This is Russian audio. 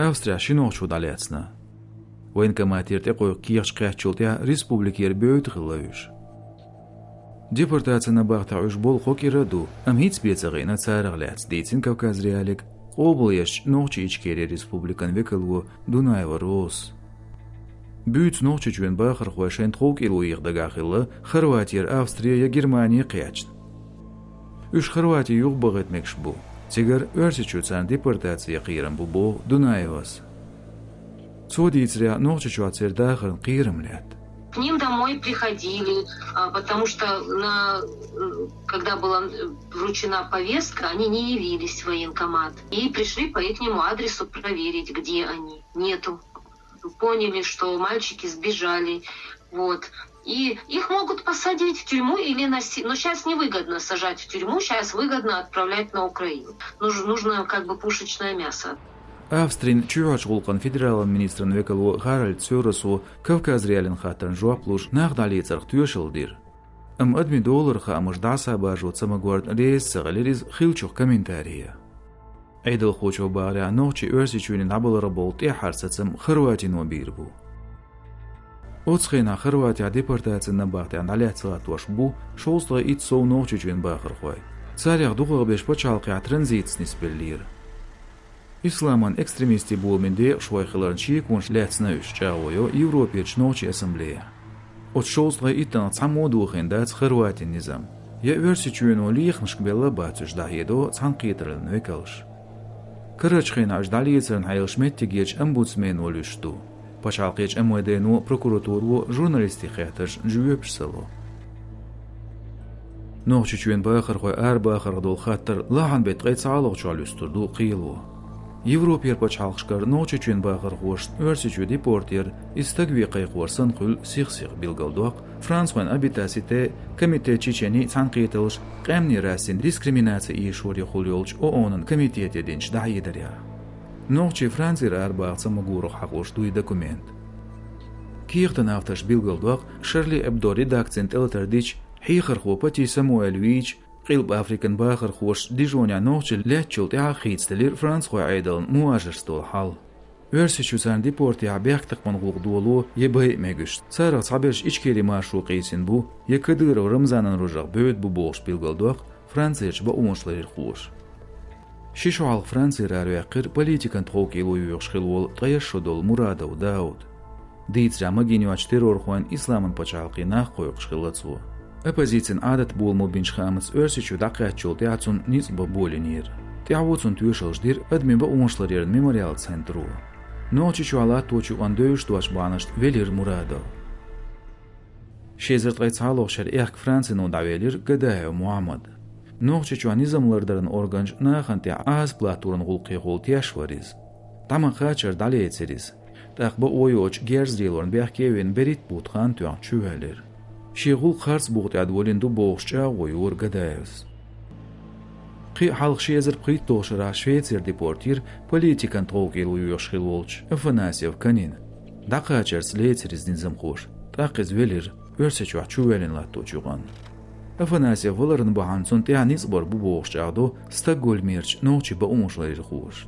Австрия шинохчу даляцна. Военкоматир текой киеш кячултя республикер бөйт хилаюш. Депортация на бахта уж бол хокираду, амхит спецаги на царагляц дейцин Кавказ реалик, область ночи ичкери республикан векалу Дунаева рос. Бүйт ночи чуен бахар хуашен тхок илу игдагахилла Хорватия, Австрия, Германия кячн. Уж Хорватия юг багет мекшбу. Тигар өрсичуцан депортация қирам бубо Дунаевас. Цодицря ночи чуацер дахар қирам лят. К ним домой приходили, потому что когда была вручена повестка, они не явились в военкомат. И пришли по ихнему адресу проверить, где они. Нету. Поняли, что мальчики сбежали. Вот. И их могут посадить в тюрьму или носить. Но сейчас невыгодно сажать в тюрьму, сейчас выгодно отправлять на Украину. Нужно как бы пушечное мясо. Австрин чуачгул конфедерал министрн векалу Харальд Сёрасу Кавказ реален хатан жуаплуш нагдалицарх тюшелдир. Адми долларха амждаса бажу цамагуард рейс сагалерис хилчух комментария. Айдал хочо баря ночи өрсичуин набал работ и харсацам Хорватину бирбу. Оцхена Хорватия депортация на бахте аналяцала туашбу шолстра итсоу ночи чуин бахархвай. Царях дугар беш почалқя транзит снисбеллир. Исламан экстремисти булменде швайхларн чикунш лецнаюш чавойо Европеч ночи ассамблея. От шолстра итан цамодухен дац Хорватин низам. Я өрсичуин лихншк белла бацуш дахедо цанқитрын векалш. Кырачхен аждалицерн хайлшметтигеч омбудсмен олюшту. Почалқеч МВД-ну прокуратуру журналисти хэташ жуепшсало. Ночи чуен бахархой бахар дол хаттар лахан бет гайцаалог чалюстурду қийлу. Европер почалқшкар ночи чуен бахархош өрсичу депортер истагви қайқуарсан құл сих-сих билгалдуақ Француан абитасите комитет чечени цанқийтылш қамни расин дискриминация ишури хулиолч ООН комитете денч дайидаря. Ночи Франция арбаца магуру хакуш дуй документ. Киртан автош билгалдуақ Шарли Эбдо редакцин телтардич хихарху пати Самуэль Вич قلب أفريقيا باخر خوش ديجونيا نوچل لاتشلت عقيدستلير فرانس خو عيدل مواجرستول حال ورسيشو سان ديبورتي عبيختق منغوق دولو يبهي ميگشت سارا صابرش إچكيري ماشو قيسين بو يكدر ورمزانن رجق بيد بو بوغش بيلغلدوق فرانسيش با اومشلرير خوش شيشو عالق فرانسي رارو يقر политикан тхоук илу юйгшхилуол таяшшодол Мурадов Дауд дийцра магинюач террор хуан исламын почалқи нах қойгшхилацу Оппозицион адат булму бинчхамс өрсичу дақиатчул театсун низба болинир. Теавуцун тюшелждир адми ба умшларерн мемориал центру. Ночичу ала точу андöйш дуаш банашт велир Мурадов. Шезерт гайцалогшер эрк Францину давелир гадая Муаммад. Ночичу низамлардарн органж наханте аз платурн гулқи гул тяшвариз. Таман хачер далецерис. Тақба ойоч герзрилорн бяхкевен берит бутхан туан чувелир. شيغول خارس بوغت عدولين دو بوغشا ويور غدايس قي حلق شيزر بقيت توشرا شويتسر ديبورتير политикан توقيل ويوشخيل ولش افناسيف كانين داقاچر سليتسرز دينزم خوش تاقز ولير ورسچو چوولين لاتو چوغان افناسيف ولرن بوهانسون تيانيز بور بو بوغشا دو ستاغول ميرچ نوچي با اومشلير خوش